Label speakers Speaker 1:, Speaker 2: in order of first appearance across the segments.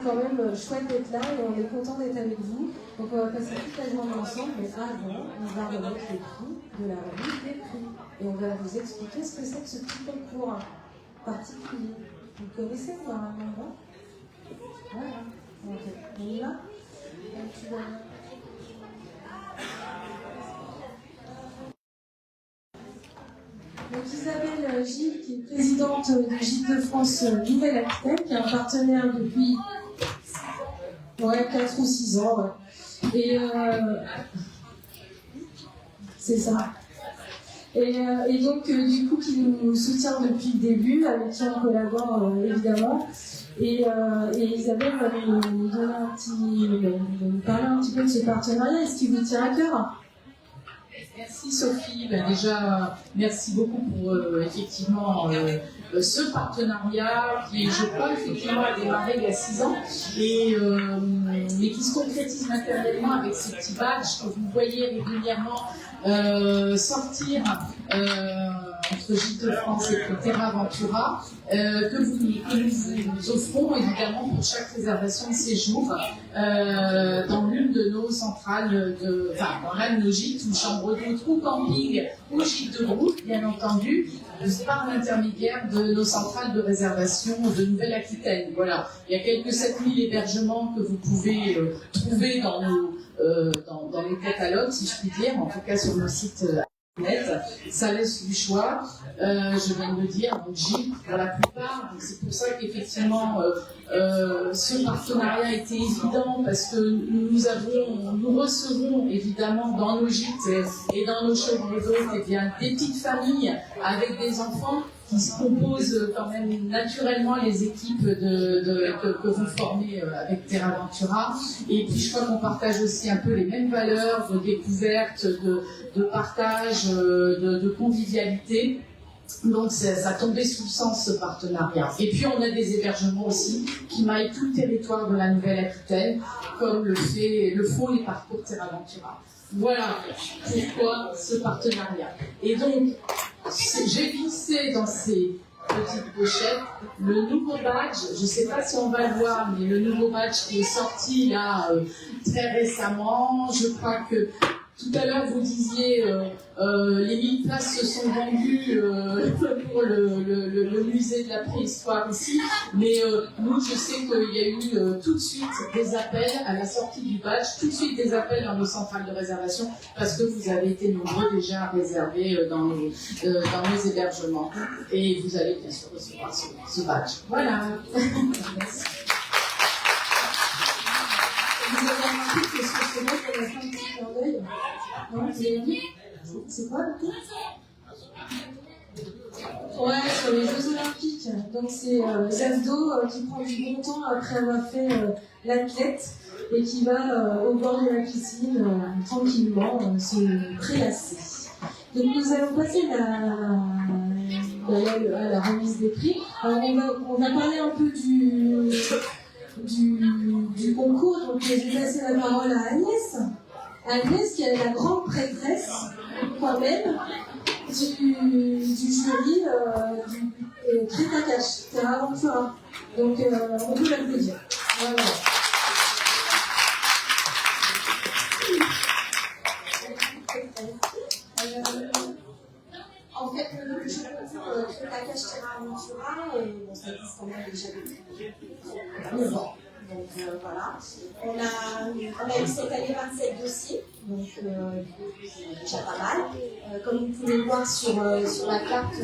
Speaker 1: Quand même chouette d'être là et on est content d'être avec vous. Donc on va passer toute la journée ensemble, mais avant, on va remettre les prix de la remise des prix. Et on va vous expliquer ce que c'est que ce petit concours particulier. Vous le connaissez normalement, non? Voilà. Ok. On y va? Donc Isabelle Gilles, qui est présidente de Gîtes de France Nouvelle-Aquitaine, qui est un partenaire depuis 4 ou 6 ans. Ouais. Et c'est ça. Et donc, du coup, qui nous soutient depuis le début, avec qui on collabore évidemment. Et Isabelle va nous donner nous parler un petit peu de ce partenariat. Est-ce qu'il vous tient à cœur?
Speaker 2: Merci Sophie. Déjà, merci beaucoup pour effectivement ce partenariat qui, je crois, effectivement a démarré il y a 6 ans mais qui se concrétise matériellement avec ces petits badges que vous voyez régulièrement sortir entre Gîtes de France et Terra Ventura, que nous vous offrons évidemment pour chaque réservation de séjour dans l'une de nos centrales, dans l'un de nos gîtes ou chambres d'hôtes ou camping ou gîtes de groupe, bien entendu, par l'intermédiaire de nos centrales de réservation de Nouvelle-Aquitaine. Voilà, il y a quelques 7000 hébergements que vous pouvez trouver dans les catalogues, si je puis dire, en tout cas sur le site internet. Ça laisse du choix, je viens de le dire, donc gîtes pour la plupart. C'est pour ça qu'effectivement ce partenariat était évident, parce que nous recevons évidemment dans nos gîtes et dans nos chambres d'hôtes des petites familles avec des enfants qui se composent quand même naturellement les équipes que vous formez avec Terra Ventura. Et puis je crois qu'on partage aussi un peu les mêmes valeurs de découverte, de partage, de convivialité. Donc ça tombait sous le sens, ce partenariat. Et puis on a des hébergements aussi qui maillent tout le territoire de la Nouvelle-Aquitaine, comme le font les parcours Terra Ventura. Voilà pourquoi ce partenariat. Et donc, j'ai glissé dans ces petites pochettes le nouveau badge. Je ne sais pas si on va le voir, mais le nouveau badge qui est sorti là très récemment. Je crois que tout à l'heure, vous disiez les 1000 places se sont vendues pour le musée de la préhistoire ici, mais nous, je sais qu'il y a eu tout de suite des appels à la sortie du badge, tout de suite des appels dans nos centrales de réservation, parce que vous avez été nombreux déjà à réserver dans nos hébergements. Et vous allez bien sûr recevoir ce badge. Voilà. Merci.
Speaker 1: Vous avez remarqué que sur ce mot, on a fait un petit clin d'œil. Non, vous avez dit? C'est quoi le tout? Ouais, sur les Jeux Olympiques. Donc c'est Zazdo qui prend du bon temps après avoir fait l'athlète et qui va au bord de la piscine tranquillement se prélasser. Donc nous allons passer à la remise des prix. Alors on va parler un peu du concours, donc je vais passer la parole à Agnès. Agnès, qui est la grande prêtresse, quand même, du jury du Crétacach, Terra Ventura. Donc, on peut l'applaudir. Voilà. En fait, le jeu concours Crétacach Terra Ventura, bon, ça existe quand même déjà depuis 9 ans. Donc voilà, on a eu cette année 27 dossiers, donc c'est déjà pas mal. Comme vous pouvez le voir sur la carte,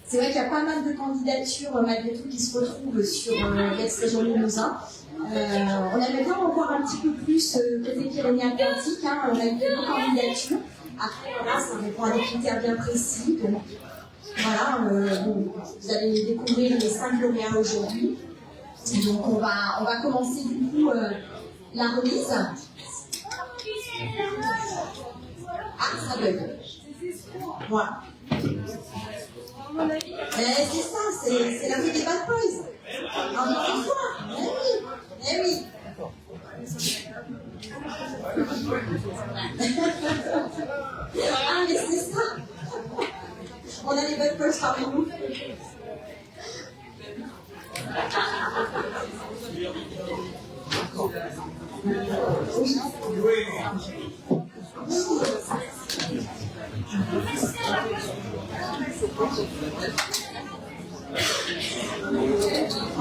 Speaker 1: c'est vrai qu'il y a pas mal de candidatures malgré tout qui se retrouvent sur l'ex-région Limousin. On aimerait bien en voir un petit peu plus côté Pyrénées-Atlantiques, on a eu quelques candidatures. Après voilà, ça répond à des critères bien précis. Donc voilà, vous allez découvrir les 5 lauréats aujourd'hui. Donc on va commencer du coup la remise. Ah, ça bug. Voilà. C'est ça, c'est la vie des bad boys. Encore une fois. Eh oui. Ah, mais c'est ça. On a les bad boys parmi nous. En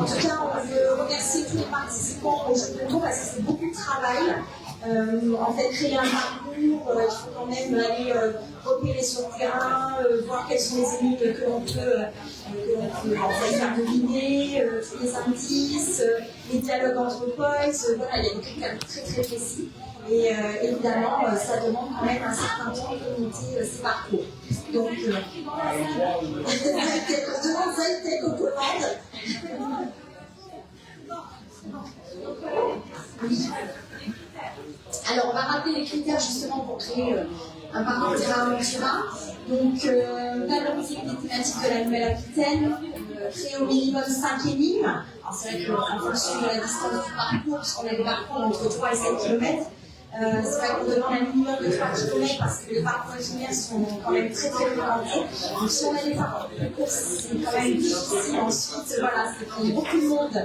Speaker 1: tout cas, on veut remercier tous les participants au jeu de concours parce que c'est beaucoup de travail. En fait, créer un parcours, il faut quand même aller repérer sur le terrain, voir quelles sont les énigmes que l'on peut en fait, faire deviner, les indices, les dialogues entre potes. Voilà, il y a des critères très très précis. Et évidemment, ça demande quand même un certain temps de monter ces parcours. Donc, je demande ça aux commandes. Oui. Alors, on va rappeler les critères justement pour créer un parcours terrain Aventura. Donc, valoriser les thématiques de la Nouvelle-Aquitaine, créer au minimum 5 énigmes. Alors, c'est vrai qu'en fonction de la distance du parcours, puisqu'on a des parcours entre 3 et 7 km, c'est vrai qu'on demande un minimum de 3 km parce que les parcours éphémères sont quand même très très réglementés. Donc si on a des parcours plus courts, c'est quand même difficile. Ensuite, voilà, c'est qu'il y a beaucoup de monde,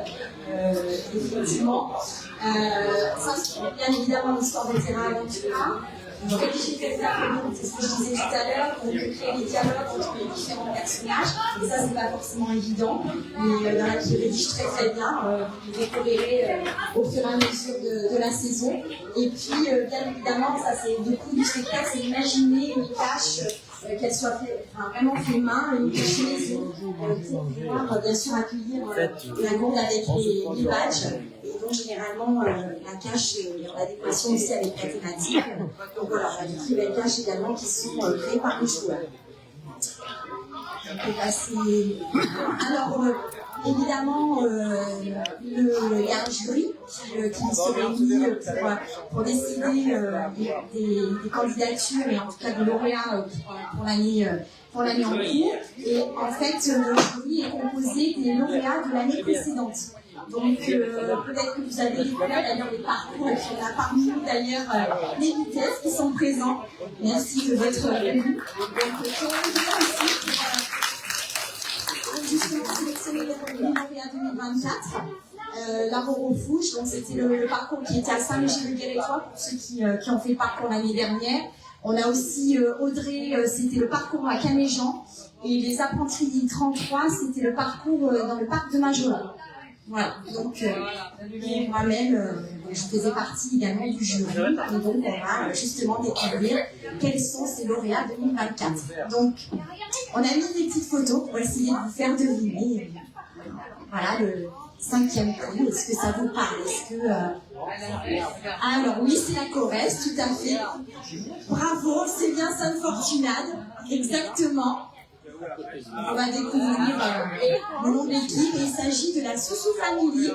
Speaker 1: effectivement. Ça, c'est bien évidemment l'histoire des terrains Aventura. Qualifier les arguments, c'est ce que je disais tout à l'heure, donc créer les dialogues entre les différents personnages, et ça c'est pas forcément évident, mais il y en a qui rédigent très très bien, vous découvrirez au fur et à mesure de la saison. Et puis bien évidemment, ça c'est le coup du spectacle, c'est d'imaginer une tâche qu'elle soit vraiment fait main, une tâche maison, pour pouvoir bien sûr accueillir la gourde avec les badges. Donc généralement, la cache est en adéquation aussi avec la thématique. Donc voilà, on a des très belles caches également qui sont créées par les joueurs. Alors, évidemment, il y a un jury qui se réunit pour décider des candidatures et en tout cas des lauréats pour l'année en cours. Et en fait, le jury est composé des lauréats de l'année précédente. Donc peut-être que vous avez découvert d'ailleurs les parcours, et qu'il y en a parmi nous d'ailleurs les vitesses qui sont présents. Merci de votre venue. Donc justement sélectionner les lauréats 2024. La Rouge, donc c'était le parcours qui était à Saint-Michel-de-Guérétois pour ceux qui ont fait le parcours l'année dernière. On a aussi Audrey, c'était le parcours à Caméjean. Et les apprentis 33, c'était le parcours dans le parc de Majola. Voilà, donc moi-même, je faisais partie également du jury, et donc on va justement découvrir quels sont ces lauréats 2024. Donc, on a mis des petites photos pour essayer de vous faire deviner, voilà, le 5e prix. Est-ce que ça vous parle? Est-ce que alors oui, c'est la Corrèze, tout à fait. Bravo, c'est bien Sainte Fortunade, exactement. On va découvrir le nom de l'équipe. Il s'agit de la Soussou Family.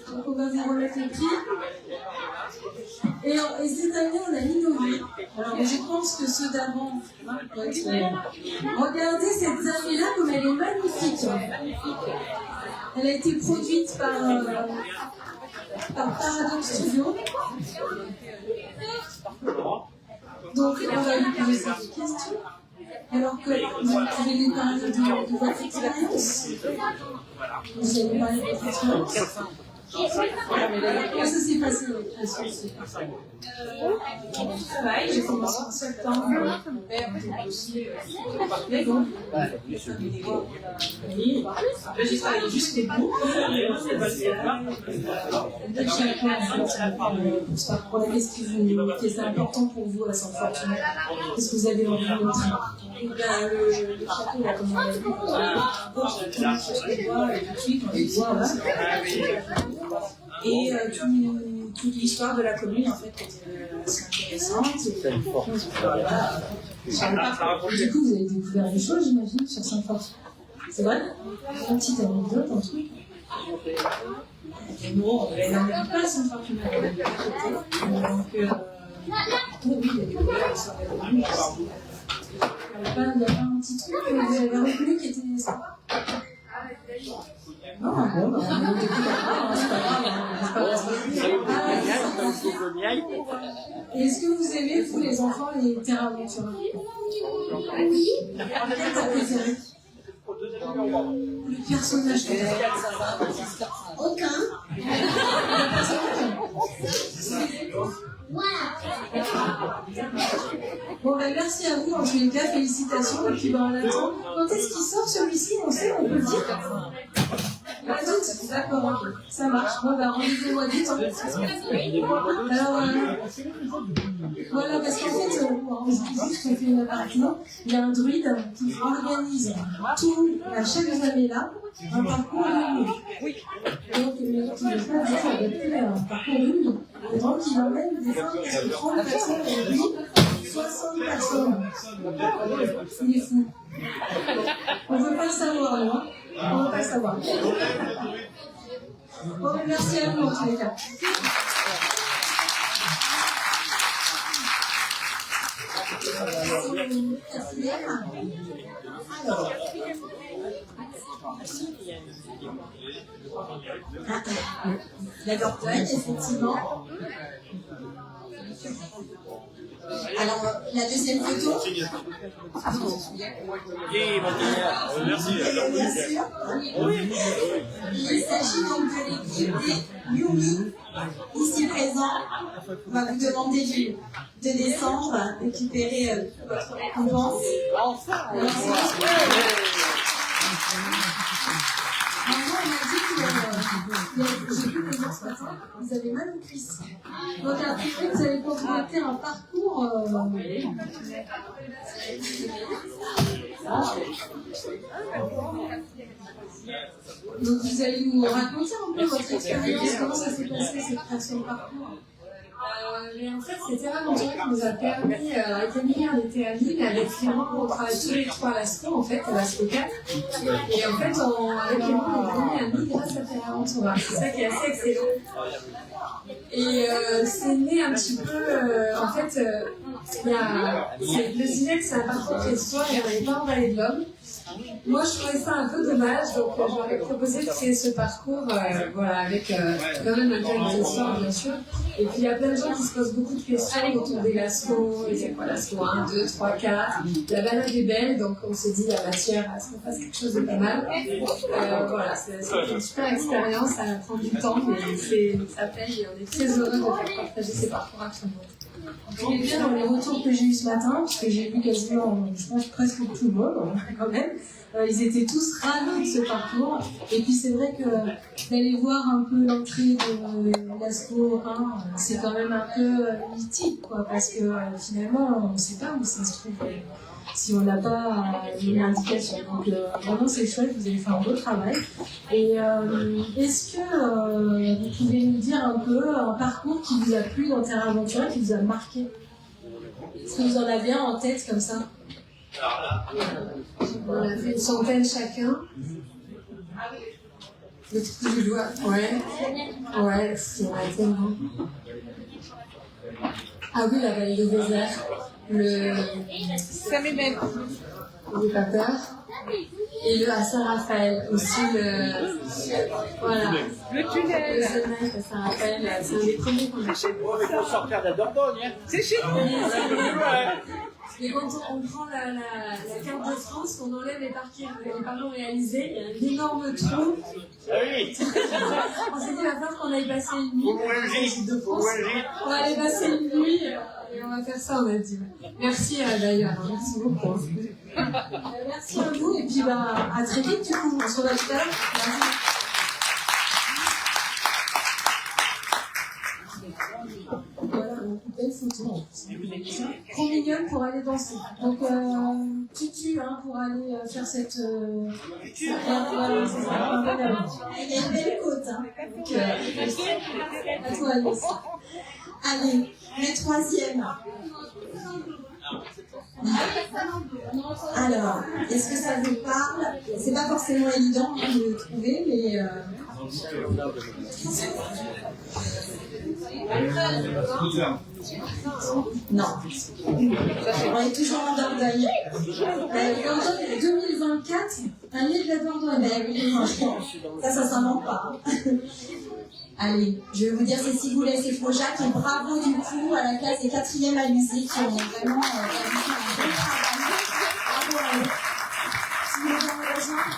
Speaker 1: Donc on va vous remettre le prix. Et cette année, on a innové. Alors je pense que ceux d'avant vont être... Regardez cette armée-là comme elle est magnifique. Elle a été produite par Paradox Studio. Donc, on va lui poser des questions. Alors que vous avez des parler de votre expérience. Vous allez parler de votre expérience. Comment ça s'est passé votre expérience? J'ai commencé en septembre. Mon père était aussi. Mais bon. J'ai travaillé jusqu'au bout. Qu'est-ce qui est important pour vous à Sainte Fortunade? Qu'est-ce que vous avez envie de montrer? Le château, là, comme on l'a vu, on et toute l'histoire de la commune, en fait, était assez intéressante. Du coup, vous avez découvert des choses, j'imagine, sur Sainte-Fortunade. C'est vrai? Une petite anecdote, un truc. Et nous, on n'en pas à Sainte-Fortunade. Donc, oui, il y a des soirées de nuit. Il n'y a pas un petit truc que vous avez reconnu qui était sympa? Non, bon, c'est pas grave, c'est pas grave.
Speaker 3: Et est-ce que vous aimez, vous les enfants, les terrains aventuriers? Oui. Quel t'as préféré? Le personnage que t'as?
Speaker 1: Aucun.
Speaker 3: Bon, ben merci à vous, en tous les cas, félicitations. Et puis, ben, on attend. Quand est-ce qu'il sort celui-ci? On sait, on peut le dire. Mois d'août, d'accord, ça marche. Bon, ben rendez-vous au mois d'août. Alors, voilà, parce qu'en fait, on se dit juste qu'on fait une appartement. Il y a un druide qui organise tout, à chaque année-là, un parcours de nuit. Donc, il ne peut pas dire adapter un parcours de nuit. Et donc, il emmène des fois 30 personnes et lui, 60 personnes. Il est fou. On ne veut pas le savoir, non? On ne veut pas le savoir. Bon, merci à vous en tous les cas.
Speaker 1: Alors, la Dordogne, effectivement. Alors, la deuxième photo.
Speaker 4: Merci.
Speaker 1: Bien sûr. Il s'agit donc de l'équipe des Yumi, ici présent. On va vous demander de descendre, récupérer votre récompense. Maman m'a dit que j'ai vu les gens ce matin, vous avez mal aux cuisses. Donc après, vous allez compléter un parcours. Donc vous allez nous raconter un peu votre expérience, comment ça s'est passé cette création de parcours.
Speaker 3: Mais en fait, c'est Terra Aventura qui nous a permis, avec Emilie, on était à Lille, avec Clément, on travaille tous les trois à l'ASCO, en fait, à l'ASCO 4. Et en fait, avec Clément, on est devenu amis grâce à Terra Aventura. C'est ça qui est assez excellent. Et c'est né un petit peu, en fait, le Zinec, c'est un parcours préhistoire et on n'avait pas en vallée de l'Homme. Moi, je trouvais ça un peu dommage, donc j'aurais proposé de créer ce parcours, voilà, avec quand même un thème d'histoire, bien sûr. Et puis, il y a plein de gens qui se posent beaucoup de questions autour des lascaux, et c'est quoi l'asco 1, 2, 3, 4. La balade est belle, donc on s'est dit, la matière, à ce qu'on fasse quelque chose de pas mal. Voilà, c'est une super expérience, ça prend du temps, mais ça paye, et on est très heureux de faire partager ces parcours à tout le monde.
Speaker 1: Ce qui est bien dans les retours que j'ai eu ce matin, parce que j'ai vu quasiment, je pense, presque tout le monde, quand même, ils étaient tous ravis de ce parcours. Et puis c'est vrai que d'aller voir un peu l'entrée de l'ASCO 1, c'est quand même un peu mythique, quoi, parce que finalement, on ne sait pas où ça se trouve. Si on n'a pas une indication. Donc vraiment c'est chouette, vous avez fait un beau travail. Et est-ce que vous pouvez nous dire un peu un parcours qui vous a plu dans Terra Aventura, qui vous a marqué? Est-ce que vous en avez un en tête comme ça?
Speaker 3: On a fait une centaine chacun. Le truc du doigt, ouais, c'est vrai, tellement. Ah oui, la vallée du désert. Ça m'émène. J'ai pas peur. Et le à Saint-Raphaël aussi, voilà. Le tunnel. Le tunnel à Saint-Raphaël, c'est un des premiers qu'on a.
Speaker 4: C'est bon, mais faut sortir de la Dordogne, hein. C'est chez nous.
Speaker 3: Et quand on prend la carte de France, qu'on enlève les parcours réalisés, il y a un énorme trou.
Speaker 4: Ah oui.
Speaker 3: On s'est dit, il va falloir qu'on aille passer une nuit. On va aller passer une nuit et on va faire ça, on a dit. Merci d'ailleurs, merci beaucoup.
Speaker 1: Merci à vous et puis à très vite du coup, on se revoit tout à l'heure. Voilà, une belle photo. Trop mignonne pour aller danser. Donc, tutu pour aller faire cette. Voilà, c'est ça. Il y a une belle côte. Donc, à toi, Alice. Allez, le troisième. Alors, est-ce que ça vous parle? C'est pas forcément évident de le trouver, mais. Non. On est toujours en Dordogne. Dordogne 2024, année de la Dordogne. Ça s'invente pas. Allez, je vais vous dire Cécile Boulès et Flo Jacques, et bravo du coup à la classe des 4e à l'USI qui ont vraiment réalisé un bon travail. Bravo à eux. Si vous voulez bien me rejoindre.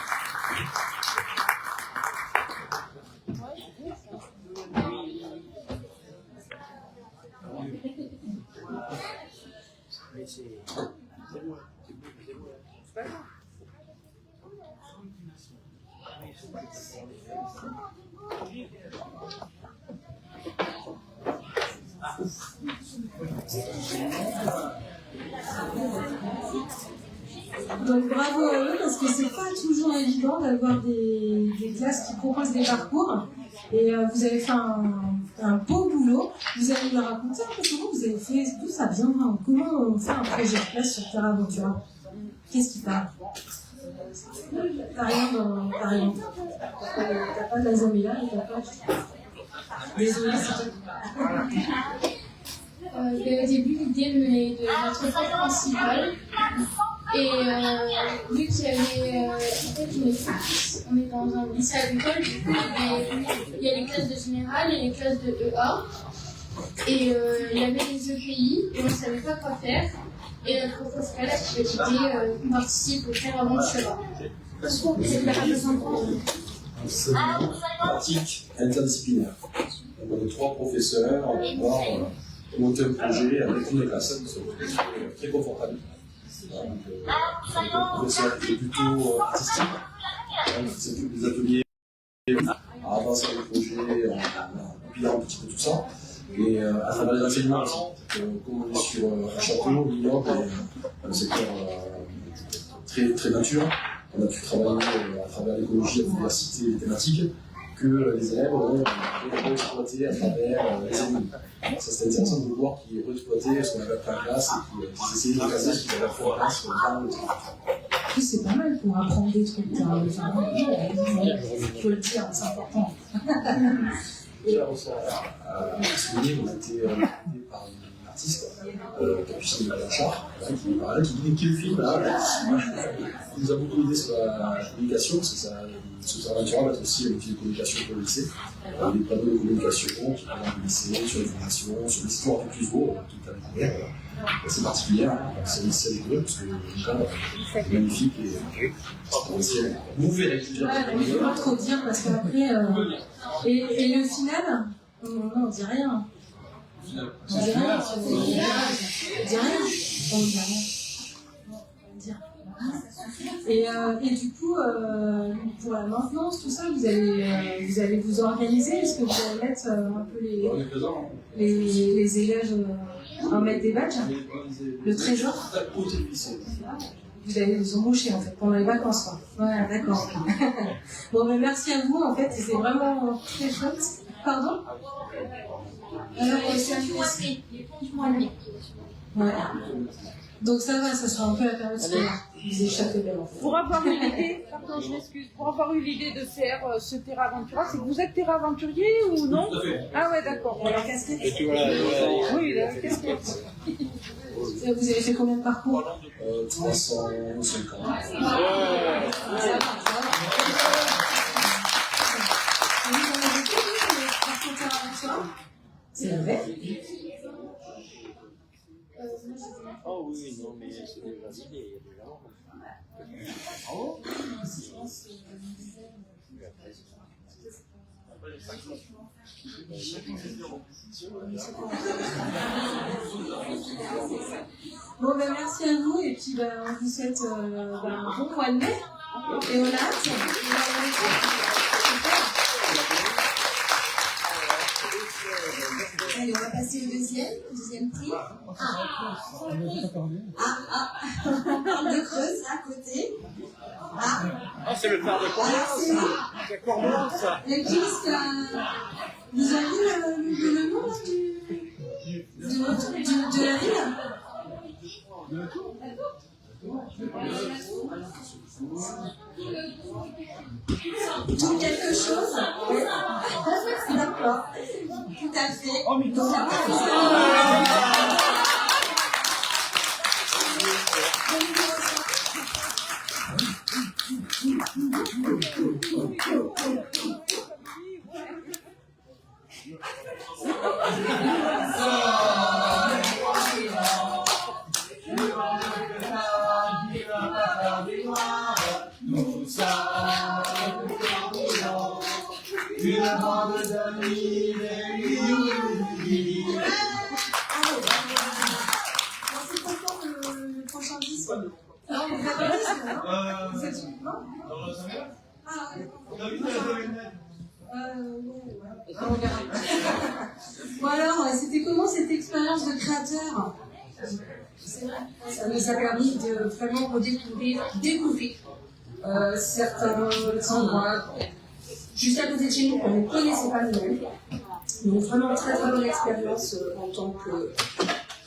Speaker 1: Donc bravo à eux parce que c'est pas toujours évident d'avoir des classes qui proposent des parcours et vous avez fait un beau boulot. Vous allez me raconter un peu comment vous avez fait, d'où ça vient, comment on fait un projet de classe sur Terra Ventura. Qu'est-ce qui parle? T'as rien dans... T'as rien. T'as pas de la Zambia et t'as pas... Désolée, c'est tout.
Speaker 5: Au début, l'idée venait de notre prof principal. Et vu qu'il y avait, en fait, on est dans un lycée agricole, du coup, il y a les classes de général et les classes de EA. Et il y avait les EPI, et on ne savait pas quoi faire. Et notre prof principal a dit qu'on participe au Terra Ventura.
Speaker 6: C'est une pratique interdisciplinaire. On a 3 professeurs, on va pouvoir monter un projet avec une classe. C'est très confortable. Un professeur qui est plutôt artistique, c'est plus des ateliers à avancer le projet, en pillant un petit peu tout ça. Et à travers les enseignements aussi. Comme on est sur un château, Lyon, un secteur très nature, on a pu travailler à travers l'écologie, la diversité, les thématiques que les élèves ont exploité à travers les ennemis. Ça c'était intéressant de voir qu'ils réexploitaient ce qu'on avait appris en classe et qu'ils essayaient de caser ce qu'ils avaient appris en classe dans le truc.
Speaker 2: En plus, c'est pas mal pour apprendre des trucs. Il faut le dire, c'est important.
Speaker 6: Et là, ce livre, on a été aidé par une artiste, Capucine Blanchard, qui le film, qui nous a beaucoup aidé sur la communication, parce que Terra Ventura va être aussi un outil de communication pour le lycée. Des panneaux de communication qui parlent du lycée, sur l'information, sur l'histoire du plus beau, tout à découvrir. C'est particulier, c'est un lycée à découvrir, parce que le cadre est magnifique et potentiel. Vous verrez plusieurs.
Speaker 2: Il ne faut pas trop dire, parce qu'après. Et le final, non, on dit rien. On dit rien. On dit rien. On dit rien. Et du coup, pour la maintenance, tout ça, vous allez vous organiser. Est-ce que vous allez mettre un peu les élèves à mettre des badges, le trésor? Vous allez vous embaucher en fait pendant les vacances, quoi. Voilà, d'accord. Bon, ben merci à vous en fait, c'était vraiment très chouette. Pardon? Alors, c'est un esprit. Ouais. Donc ça va, ça sera un peu la période scolaire. Vous échappez bien en fait.
Speaker 7: Pour avoir eu l'idée, pardon, je m'excuse, pour avoir eu l'idée de faire ce Terra Ventura, c'est que vous êtes Terra Aventurier ou non? Ah ouais, d'accord.
Speaker 1: La casquette.
Speaker 7: Oui, la casquette.
Speaker 2: Vous avez fait combien de parcours?
Speaker 6: 350.
Speaker 2: Ça va. C'est vrai.
Speaker 4: Oh oui, non, mais c'est déjà l'idée, il y a déjà.
Speaker 2: Bon, ben merci à vous et puis on vous souhaite un bon mois de mai et on a hâte.
Speaker 1: Allez, on va passer au deuxième prix. On parle de Creuse à côté.
Speaker 4: Ah, c'est le phare de Cormance. C'est Cormance, ça.
Speaker 1: Et puis, vous avez le nom de la ville? Tout quelque chose? D'accord. Tout à fait. Donc, Vous êtes non?
Speaker 4: Dans la semaine.
Speaker 1: Ah ouais.
Speaker 4: On a vu la semaine.
Speaker 1: Ouais. On verra. Bon alors, c'était comment cette expérience de créateur?
Speaker 3: Ça nous a permis de vraiment redécouvrir certains endroits juste à côté de chez nous qu'on ne connaissait pas nous-mêmes. Donc vraiment très très bonne expérience en tant que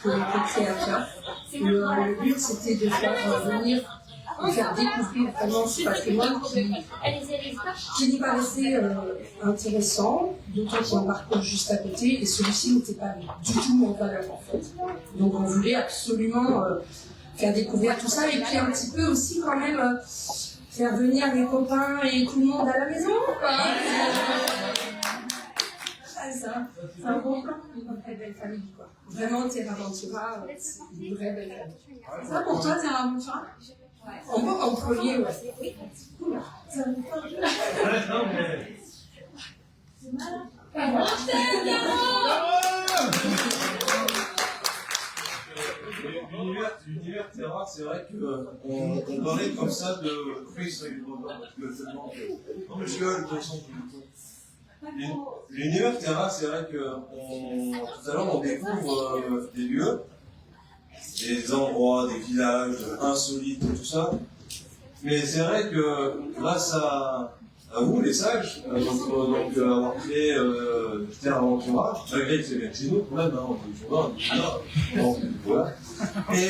Speaker 3: créateur. Le but c'était de faire venir, de faire découvrir vraiment ce patrimoine qui nous paraissait intéressant, d'autant qu'il y a un parcours juste à côté, et celui-ci n'était pas du tout en valeur en fait. Donc on voulait absolument faire découvrir tout ça, et puis un petit peu aussi quand même faire venir les copains et tout le monde à la maison, quoi. C'est un bon plan pour une très belle famille, quoi. Vraiment, Terra Ventura, c'est une vraie belle famille.
Speaker 1: C'est ça pour toi, Terra Ventura?
Speaker 3: En premier, ouais.
Speaker 1: Cool. Ça vous fait
Speaker 4: Non, mais. L'univers Terra, c'est vrai qu'on parlait comme ça de Chris non, mais je gueule, de toute façon. L'univers Terra, c'est vrai que tout à l'heure, on découvre des lieux, des endroits, des villages insolites et tout ça. Mais c'est vrai que grâce à vous, les sages, donc avoir créé Terra Ventura, malgré que c'est bien chez nous, quand même, on peut le voir, donc voilà. Et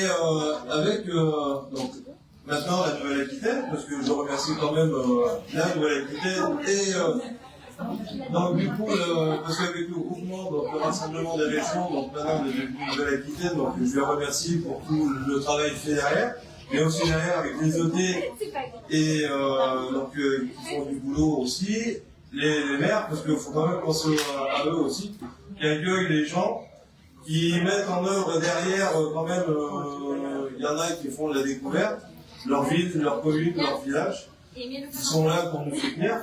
Speaker 4: avec donc maintenant la Nouvelle-Aquitaine, parce que je remercie quand même la Nouvelle-Aquitaine et donc du coup, parce qu'avec le groupement, donc le rassemblement des régions, donc maintenant on est devenu Nouvelle-Aquitaine, donc je les remercie pour tout le travail fait derrière, mais aussi derrière avec les OT et donc qui font du boulot aussi, les maires, parce qu'il faut quand même penser à eux aussi, qui accueillent les gens, qui mettent en œuvre derrière quand même, il y en a qui font de la découverte, leur ville, leur commune, leur village, qui sont là pour nous soutenir,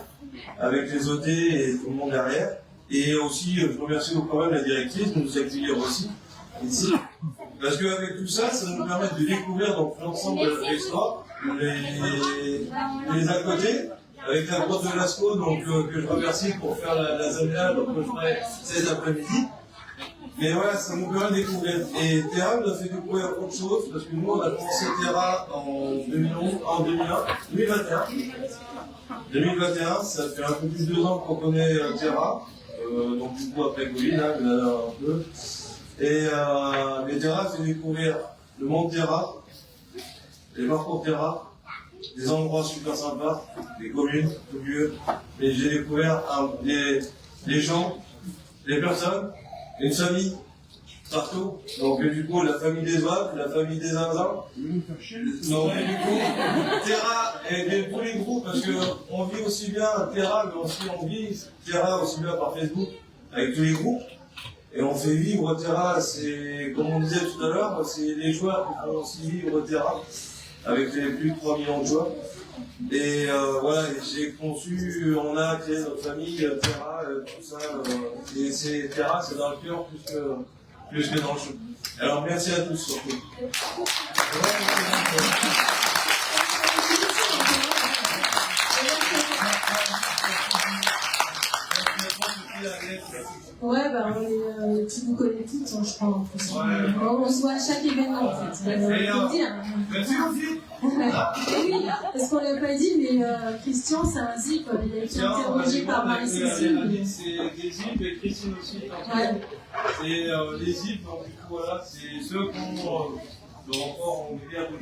Speaker 4: avec les OT et tout le monde derrière. Et aussi, je remercie quand même la directrice de nous accueillir aussi ici. Parce qu'avec tout ça, ça nous permet de découvrir donc l'ensemble extra, les à côté, avec la grotte de Lascaux, donc que je remercie pour faire la ZAMEA, donc que je ferai cet après-midi. Mais voilà, ça nous permet de découvrir. Et Terra nous a fait découvrir autre chose, parce que nous, on a commencé Terra en 2021. 2021, ça fait un peu plus de 2 ans qu'on connaît Terra. Donc du coup, après Covid, hein, un peu. Et Terra fait découvrir le monde Terra, les parcours Terra, des endroits super sympas, des communes, des lieux. Et j'ai découvert les gens, les personnes, une famille partout. Donc du coup, la famille des Oeufs, la famille des Zinzins. Donc du coup, Terra et tous les groupes, parce qu'on vit aussi bien Terra, mais aussi on vit Terra aussi bien par Facebook, avec tous les groupes. Et on fait vivre Terra, c'est, comme on disait tout à l'heure, c'est les joueurs qui font aussi vivre Terra, avec les plus de 3 millions de joueurs. Et voilà, j'ai conçu, on a créé notre famille, Terra, tout ça. Et c'est Terra, c'est dans le cœur plus que dans le jeu. Alors merci à tous surtout.
Speaker 1: Ouais, bah tu vous connais toutes, hein, je crois, en plus. Ouais. On se voit à chaque événement, en fait. Faut dire.
Speaker 4: Merci aussi.
Speaker 1: Oui, parce qu'on l'a pas dit, mais Christian, c'est un zip. Il a été interrogé par Marie-Cécile.
Speaker 4: C'est des zips et Christine aussi.
Speaker 1: Ouais.
Speaker 4: Et les zips, donc du coup, voilà, c'est ceux qu'on le renfort en guerre de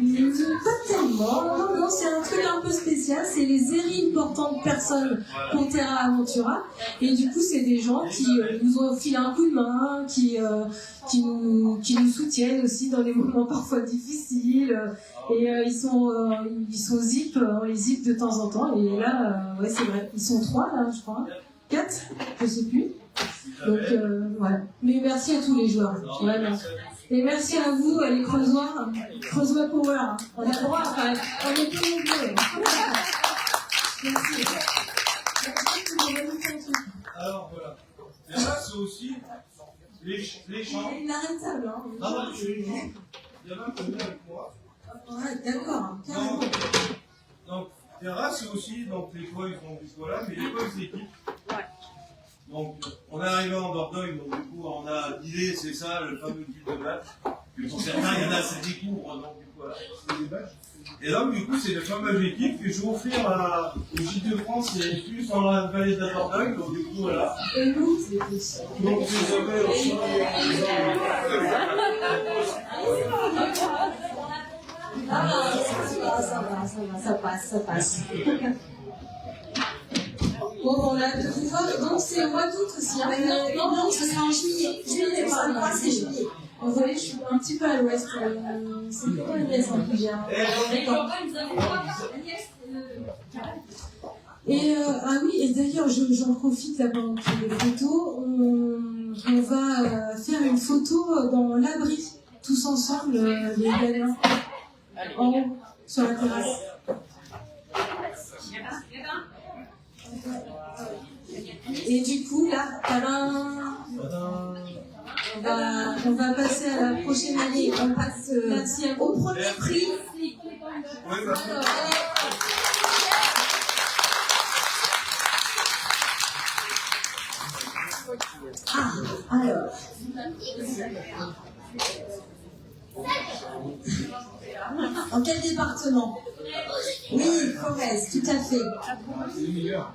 Speaker 1: Pas tellement, non, c'est un truc un peu spécial, c'est les érines portant de personnes pour Terra Ventura, et du coup c'est des gens qui nous ont filé un coup de main, qui nous soutiennent aussi dans des moments parfois difficiles, et ils sont zip, on les zip de temps en temps, et là, ouais c'est vrai, ils sont 3 là je crois, 4, je sais plus, donc voilà, mais merci à tous les joueurs, vraiment. Et merci à vous, les Creusois. Creusois Power. On a le droit, enfin, on est tous les deux. Merci.
Speaker 4: Alors voilà. Et là, c'est aussi les chants.
Speaker 1: Inarrêtable, hein.
Speaker 4: Non, il y en a un qui est venu avec moi.
Speaker 1: Ouais, d'accord, carrément.
Speaker 4: Donc, terrasse aussi, donc les toits ils sont jusqu'au là, mais les toits ils s'équipent. Donc, on est arrivé en Dordogne, donc du coup, on a l'idée, c'est ça, le fameux type de badge. Que pour certains, il y en a, c'est découvre, donc du coup, voilà, c'est des badges. Et donc, du coup, c'est le fameux équipe que je vais offrir au Gîte de France et plus dans la vallée de la Dordogne, donc du coup, voilà.
Speaker 1: Et nous,
Speaker 4: Donc, vous avez aussi
Speaker 1: ça passe. Bon, on a pu voir, donc c'est au mois d'août aussi. Hein. Non, ce sera en juillet. Juillet, c'est juillet. Vous voyez, je suis un petit peu à l'ouest. C'est quoi Agnès en plus bien. Et ah oui, et d'ailleurs, j'en profite là pendant que les photos. On va faire une photo dans l'abri, tous ensemble, les gamins, en haut, sur la terrasse. Et du coup, là, on va passer à la prochaine année. On passe au premier prix. Ah, alors. En quel département? Oui, Corrèze, tout à fait.
Speaker 6: C'est les meilleurs.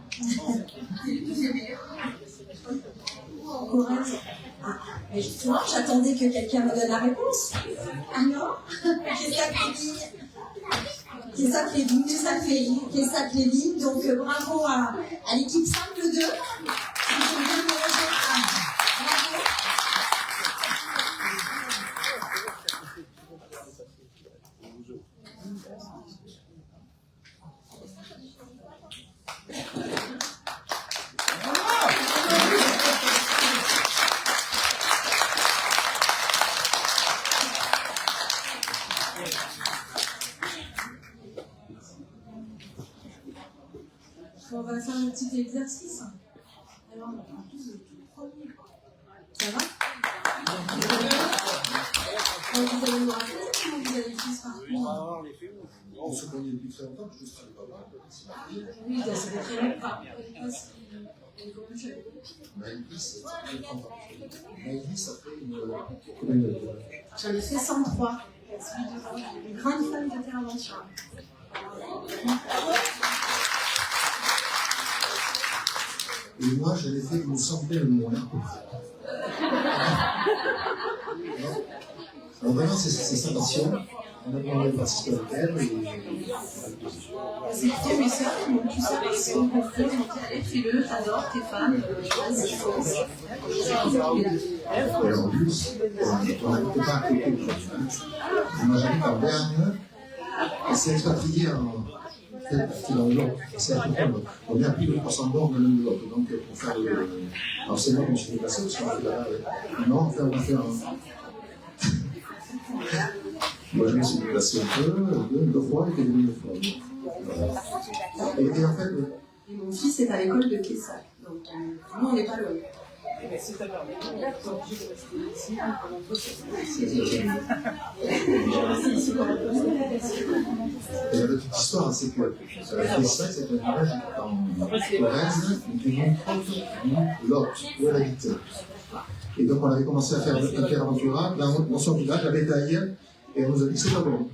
Speaker 1: Corrèze. Ah, mais justement, j'attendais que quelqu'un me donne la réponse. Ah non? Qu'est-ce que ça fait vite. Donc bravo à l'équipe simple 2. On va faire un petit exercice. Alors, en plus, le tout premier. Ça va? Vous allez me rappeler comment vous avez fait ce parcours?
Speaker 6: On se connaît depuis très longtemps, je ne sais pas.
Speaker 1: Oui, ça fait très longtemps.
Speaker 6: Maïlis, ça fait 30 ans. Maïlis, ça fait combien de temps?
Speaker 1: J'en ai fait 103. Une grande fan de Terre-Aventure.
Speaker 6: Et moi, je l'ai fait une centaine de mois. Alors vraiment, c'est sa passion. On a demandé de participer avec elle.
Speaker 1: C'est plutôt mes sœurs qui m'ont poussé à participer au concours. Ils m'ont dit, allez, fais-le, t'adores, t'es fan, vas-y, fonce.
Speaker 6: Et en plus, on n'habitait pas à côté de moi, j'habite en Berne. Elle s'est expatriée dans le Lot. C'est à peu près, on est à plus de 300 bornes dans le Lot. Donc, pour faire l'enseignement, je me suis déplacé parce qu'on fait là. Non, on va faire moi, je me suis déplacé un peu, deux fois, et une fois. Et en fait,
Speaker 1: et mon fils est à l'école de Kessa. Donc, nous, on n'est pas loin.
Speaker 6: Et la petite histoire, c'est que Kessa, c'est un village en Corrèze, qui est Lot, où elle habite. Et donc, on avait commencé à faire un Terre Aventura dans son village, à Bétail, et on nous a dit c'est pas bon.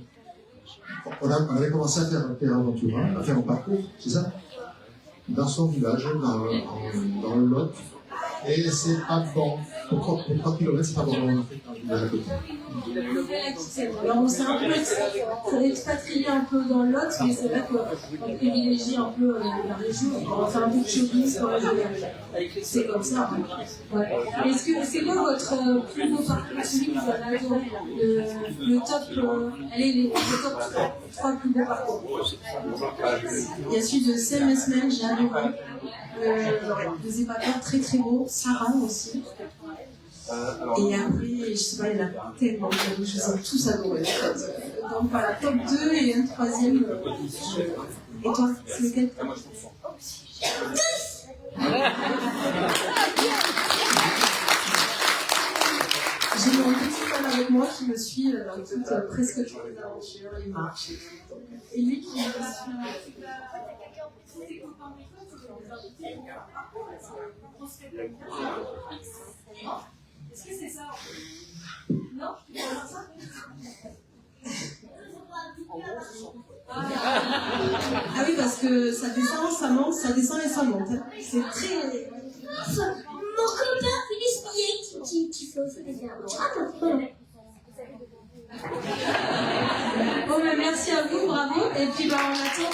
Speaker 6: On avait commencé à faire un Terre Aventura, à faire un parcours, c'est ça? Dans son village, dans le Lot, et c'est pas bon. Pour 3 km, c'est pas bon dans le village à côté.
Speaker 1: Alors, on s'est un peu expatrié un peu dans le Lot, mais c'est vrai qu'on privilégie un peu la région. On va faire un peu de shopping sur la région. C'est comme ça. Ouais. Est-ce que c'est quoi votre plus beau parcours, celui que vous avez adoré, le top, allez, le top 3 plus beaux parcours? Il y a celui de CMS-Men, j'ai adoré. Le Zépacor, très très beau. Sarah aussi. Et après, je sais pas, il y en a tellement, je les ai tous adorés. Donc voilà, top 2 et un troisième. Et toi, c'est lequel? J'ai demandé si ça va
Speaker 3: avec moi qui me suit dans presque toutes les aventures, les marches. Et lui qui me suit.
Speaker 1: Est-ce que c'est ça? Non? Tu peux voir ça? Ah oui, parce que ça descend, ça monte, ça descend et ça monte. C'est très...
Speaker 8: Mon copain Philippe Millet qui fait aussi des aventures.
Speaker 1: Bon, ben, merci à vous, bravo. Et puis, ben, on attend.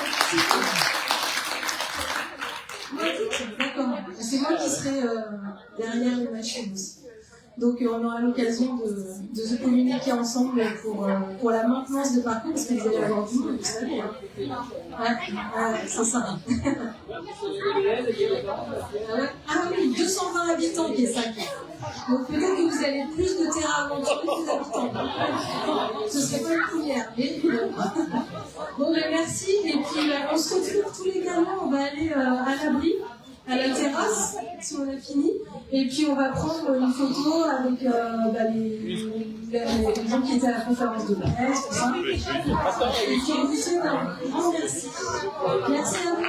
Speaker 1: D'accord. C'est moi qui serai derrière les machines aussi. Donc, on aura l'occasion de se communiquer ensemble pour la maintenance de parcours, parce que vous allez avoir du monde, vous savez. Ouais, c'est ça. Ah oui, 220 habitants qui est ça. Donc peut-être que vous avez plus de terrain aventure que des habitants. Ce serait pas une première, mais bon, ben merci. Et puis on se retrouve tous les galants. On va aller à l'abri, à la terrasse, si on a fini. Et puis on va prendre une photo avec les gens qui étaient à la conférence de presse, tout ça. Et puis on vous souhaite un grand merci. Merci à vous.